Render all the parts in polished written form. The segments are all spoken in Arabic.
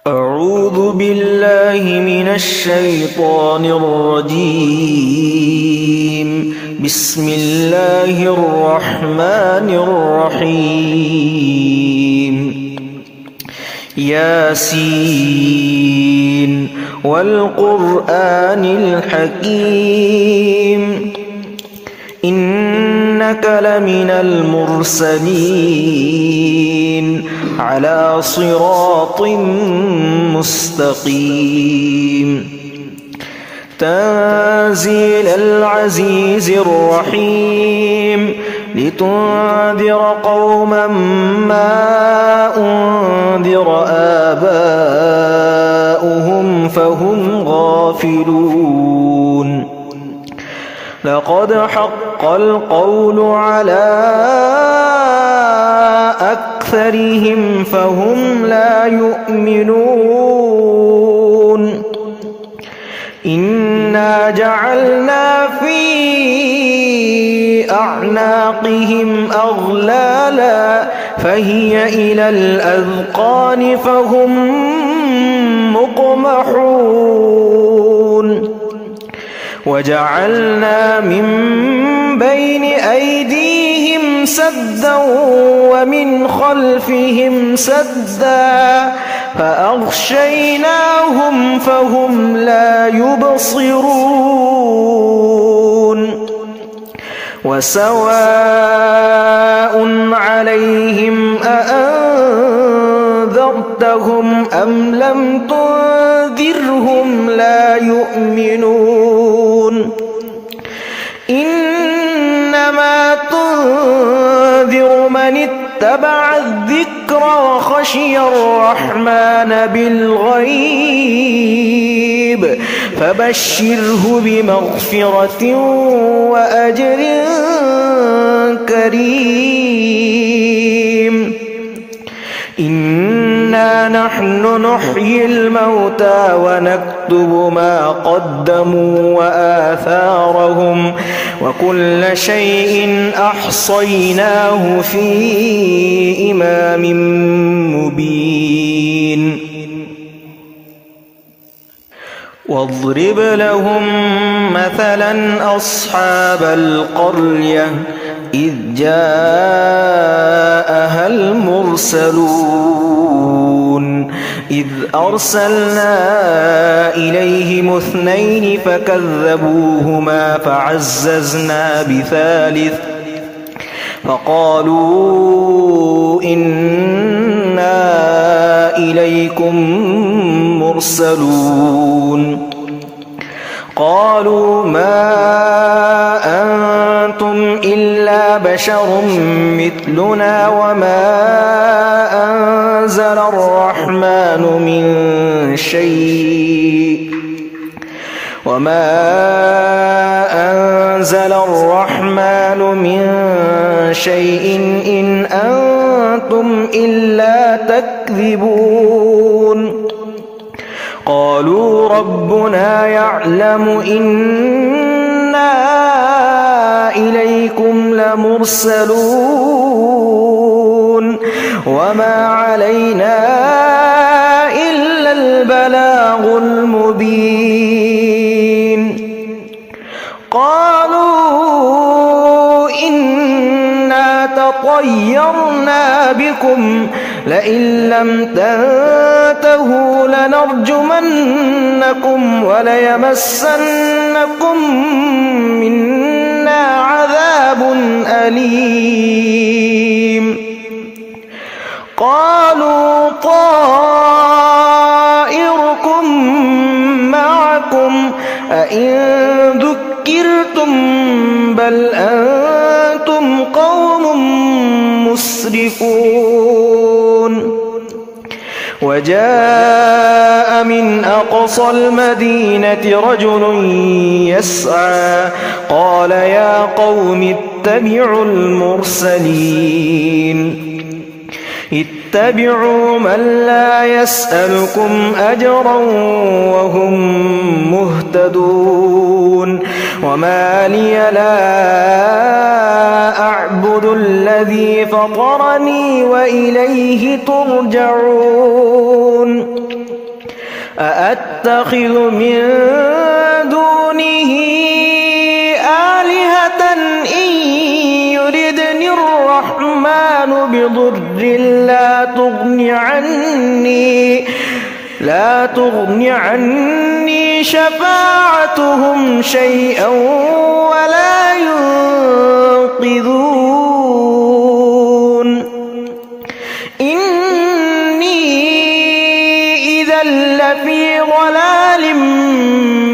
أعوذ بالله من الشيطان الرجيم. بسم الله الرحمن الرحيم. ياسين والقرآن الحكيم إنك لمن المرسلين على صراط مستقيم. تنزيل العزيز الرحيم لتنذر قوما ما أنذر آباؤهم فهم غافلون. لقد حق القول على أكثرهم فهم لا يؤمنون. إنا جعلنا في أعناقهم أغلالا فهي إلى الأذقان فهم مقمحون. وجعلنا من بين أيديهم سدا ومن خلفهم سدا فأغشيناهم فهم لا يبصرون. وسواء عليهم أأنذرتهم أم لم تنذرهم لا يؤمنون. إنما تنذر من اتبع الذكر وخشي الرحمن بالغيب فبشره بمغفرة وأجر كريم. إنا نحن نحيي الموتى ونكتب ما قدموا وآثارهم وكل شيء أحصيناه في إمام مبين. واضرب لهم مثلا أصحاب القرية إذ جاءها المرسلون إذ أرسلنا إليهم 2 فكذبوهما فعززنا بثالث فقالوا إنا إليكم مرسلون. قالوا ما أنتم إلا بشر مثلنا وما أنزل الرحمن من شيء إن أنتم إلا تكذبون. قالوا ربنا يعلم إنا إليكم لمرسلون وما علينا إلا البلاغ المبين. قالوا إنا تطيرنا بكم لئن لم تنتهوا لنرجمنكم وليمسنكم منا عذاب أليم. قالوا طائركم معكم أئن ذكرتم بل أنتم قوم مسرفون. وجاء من أقصى المدينة رجل يسعى قال يا قوم اتبعوا المرسلين اتبعوا من لا يسألكم أجرا وهم مهتدون. وما لي لا أعبد أعبد الذي فطرني وإليه ترجعون أأتخذ من دونه آلهة إن يردني الرحمن بضر لا تغني عني شفاعتهم شيئا ولا ينقذون إني إذا لفي ضلال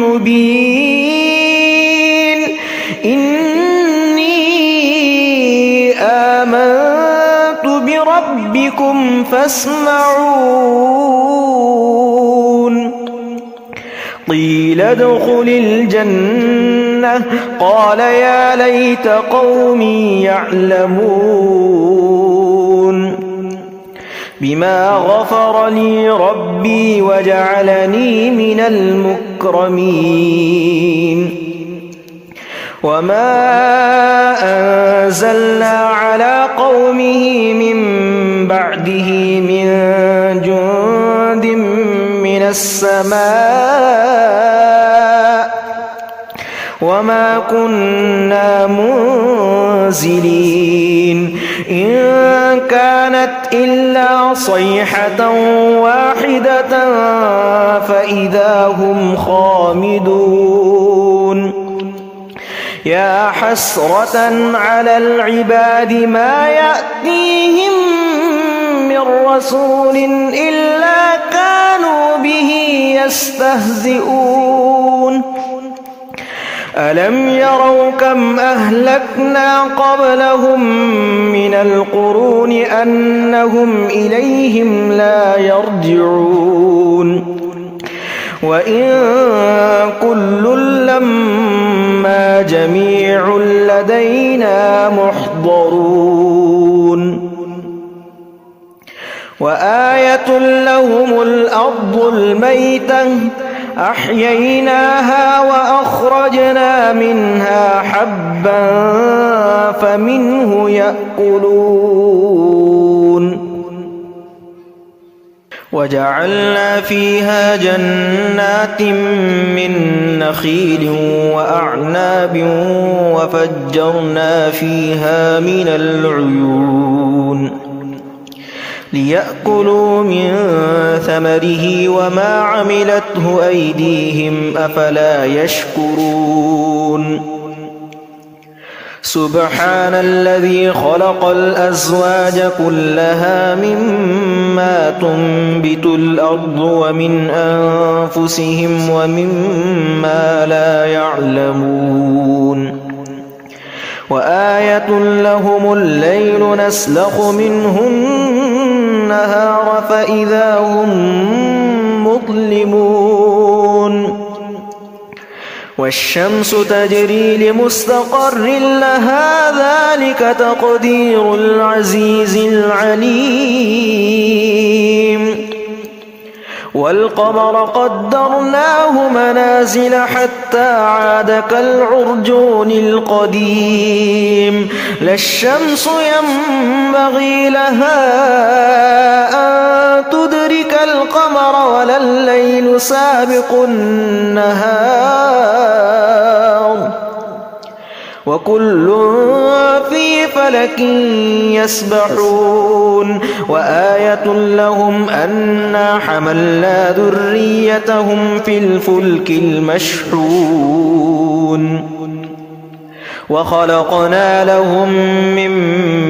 مبين إني آمنت بربكم فاسمعون قيل ادخل الجنة قال يا ليت قومي يعلمون بما غفر لي ربي وجعلني من المكرمين وما أنزلنا على قومه من بعده من جند من السماء وما كنا منزلين إن كانت إلا صيحة واحدة فإذا هم خامدون يا حسرة على العباد ما يأتيهم من رسول إلا كانوا به يستهزئون ألم يروا كم أهلكنا قبلهم من القرون أنهم إليهم لا يرجعون وإن كل لما جميع لدينا محضرون وآية لهم الأرض الميتة أحييناها وأخرجنا منها حبا فمنه يأكلون وجعلنا فيها جنات من نخيل وأعناب وفجرنا فيها من العيون ليأكلوا من ثمره وما عملته أيديهم أفلا يشكرون سبحان الذي خلق الأزواج كلها مما تنبت الأرض ومن أنفسهم ومما لا يعلمون وآية لهم الليل نسلخ منه النهار فإذا هم مظلمون والشمس تجري لمستقر لها ذلك تقدير العزيز العليم والقمر قدرناه منازل حتى عاد كالعرجون القديم لا الشمس ينبغي لها أن تدرك القمر ولا الليل سابق النهار وكل في فلك يسبحون وآية لهم أنا حملنا ذريتهم في الفلك المشحون وخلقنا لهم من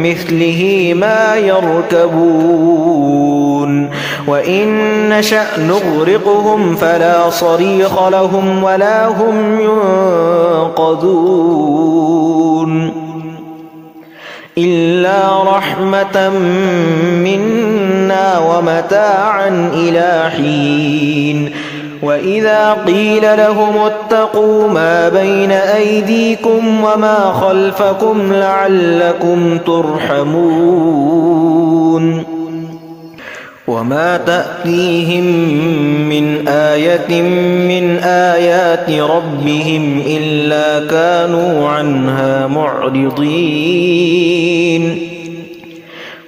مثله ما يركبون وإن نشأ نغرقهم فلا صريخ لهم ولا هم ينقذون إلا رحمة منا ومتاعا إلى حين وإذا قيل لهم اتقوا ما بين أيديكم وما خلفكم لعلكم ترحمون وما تأتيهم من آية من آيات ربهم إلا كانوا عنها معرضين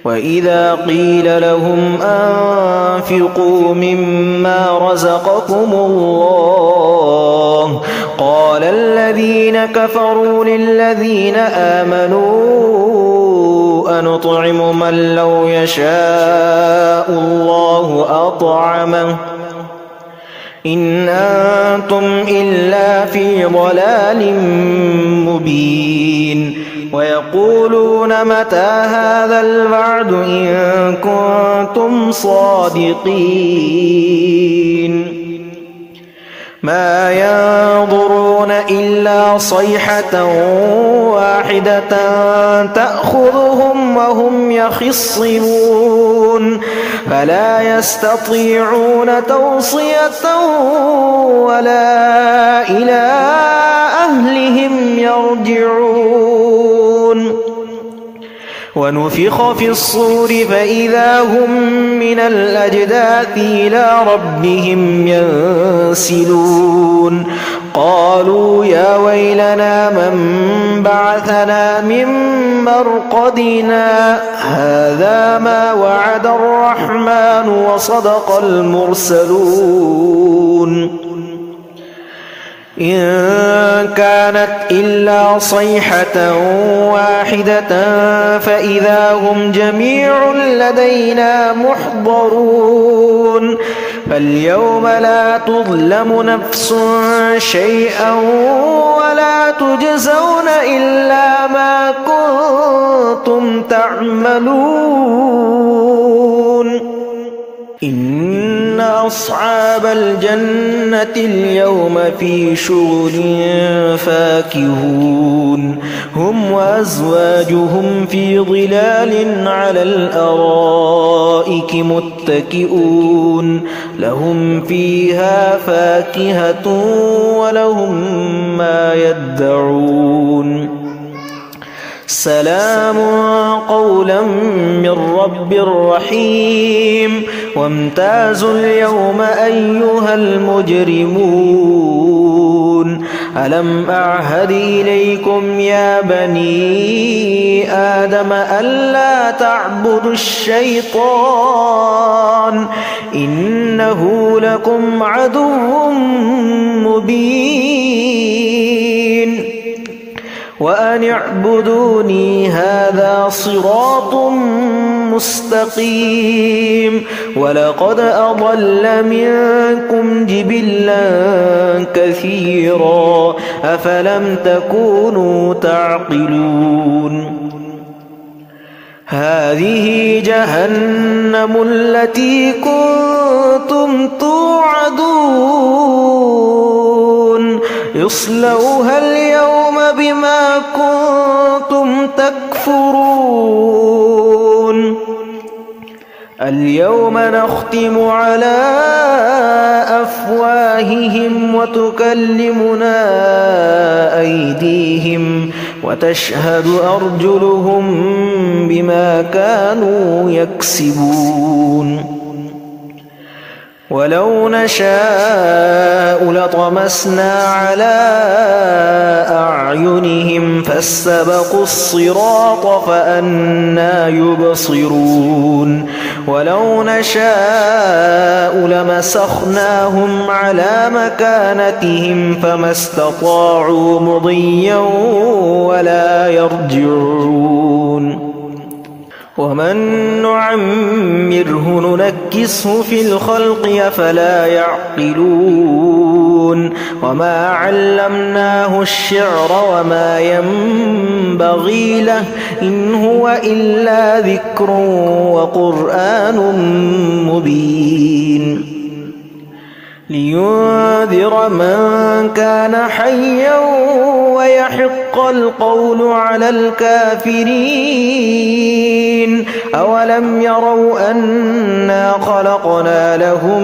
وإذا قيل لهم أنفقوا مما رزقكم الله قال الذين كفروا للذين آمنوا أنطعم من لو يشاء الله أطعمه إن أنتم إلا في ضلال مبين ويقولون متى هذا الوعد إن كنتم صادقين ما ينظرون إلا صيحة واحدة تأخذهم وهم يخصمون فلا يستطيعون توصية ولا إلى أهلهم يرجعون ونفخ في الصور فإذا هم من الأجداث إلى ربهم ينسلون قالوا يا ويلنا من بعثنا من مرقدنا هذا ما وعد الرحمن وصدق المرسلون إن كانت إلا صيحة واحدة فإذا هم جميع لدينا محضرون فاليوم لا تظلم نفس شيئا ولا تجزون إلا ما كنتم تعملون إن أصحاب الجنة اليوم في شغل فاكهون هم وأزواجهم في ظلال على الأرائك متكئون لهم فيها فاكهة ولهم ما يدعون سلام قولا من رب رحيم وامتازوا اليوم أيها المجرمون ألم أعهد إليكم يا بني آدم ألا تعبدوا الشيطان إنه لكم عدو مبين وأن اعبدوني هذا صراط مستقيم ولقد أضل منكم جبلا كثيرا أفلم تكونوا تعقلون هذه جهنم التي كنتم توعدون اصلوها اليوم بما كنتم تكفرون اليوم نختم على أفواههم وتكلمنا أيديهم وتشهد أرجلهم بما كانوا يكسبون ولو نشاء لطمسنا على أعينهم فاستبقوا الصراط فأنى يبصرون ولو نشاء لمسخناهم على مكانتهم فما استطاعوا مضيا ولا يرجعون ومن نعمره ننكسه في الخلق أفلا يعقلون وما علمناه الشعر وما ينبغي له إن هو إلا ذكر وقرآن مبين لينذر من كان حيا ويحق القول على الكافرين أولم يروا أنا خلقنا لهم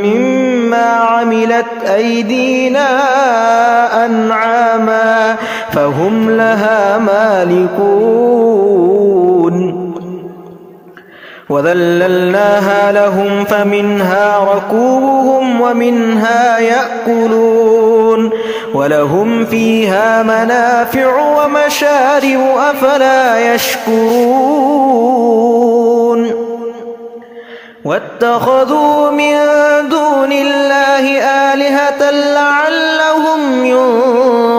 مما عملت أيدينا أنعاما فهم لها مالكون وذللناها لهم فمنها ركوبهم ومنها يأكلون ولهم فيها منافع ومشارب أفلا يشكرون واتخذوا من دون الله آلهة لعلهم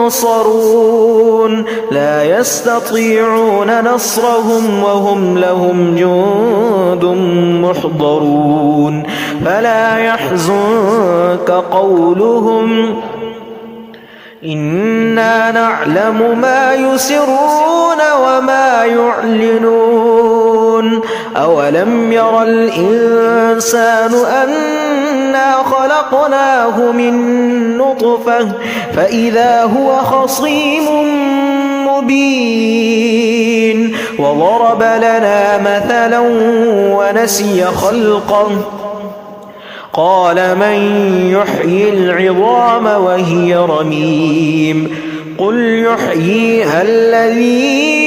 ينصرون لا يستطيعون نصرهم وهم لهم جند محضرون فلا يحزنك قولهم إنا نعلم ما يسرون وما يعلنون أولم ير الإنسان أنا خلقناه من نطفة فإذا هو خصيم مبين وضرب لنا مثلا ونسي خلقه قال من يحيي العظام وهي رميم قل يحييها الذي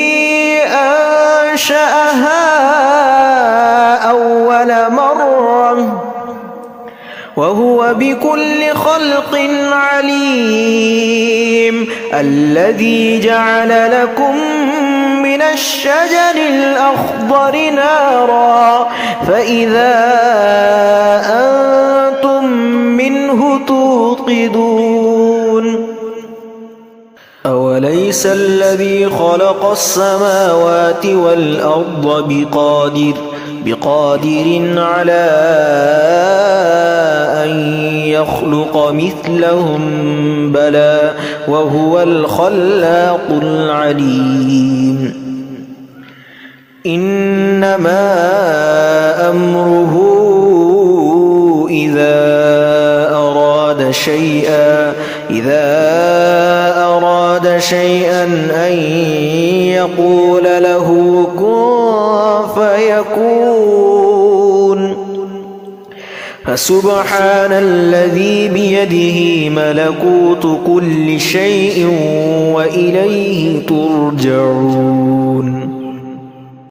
أنشأها أول مرة وهو بكل خلق عليم الذي جعل لكم من الشجر الأخضر نارا فإذا أنتم منه توقدون أوليس الذي خلق السماوات والأرض بقادر على أن يخلق مثلهم بلى وهو الخلاق العليم إنما أمره إذا أراد شيئا أن يقول له كن فيكون فسبحان الذي بيده ملكوت كل شيء وإليه ترجعون